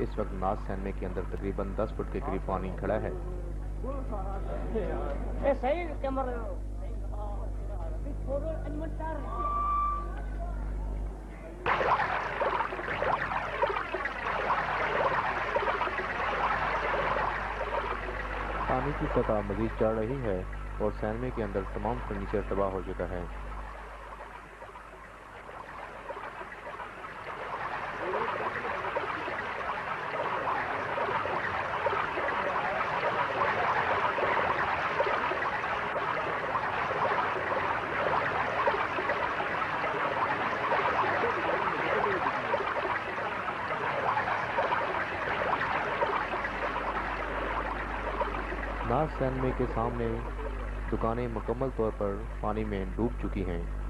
इस वक्त नाज सैनमे के अंदर तकरीबन 10 फुट के करीब पानी खड़ा है। पानी की सतह मजीद चढ़ रही है और सैनमे के अंदर तमाम फर्नीचर तबाह हो चुका है। नाज सैनमे के सामने दुकानें मुकम्मल तौर पर पानी में डूब चुकी हैं।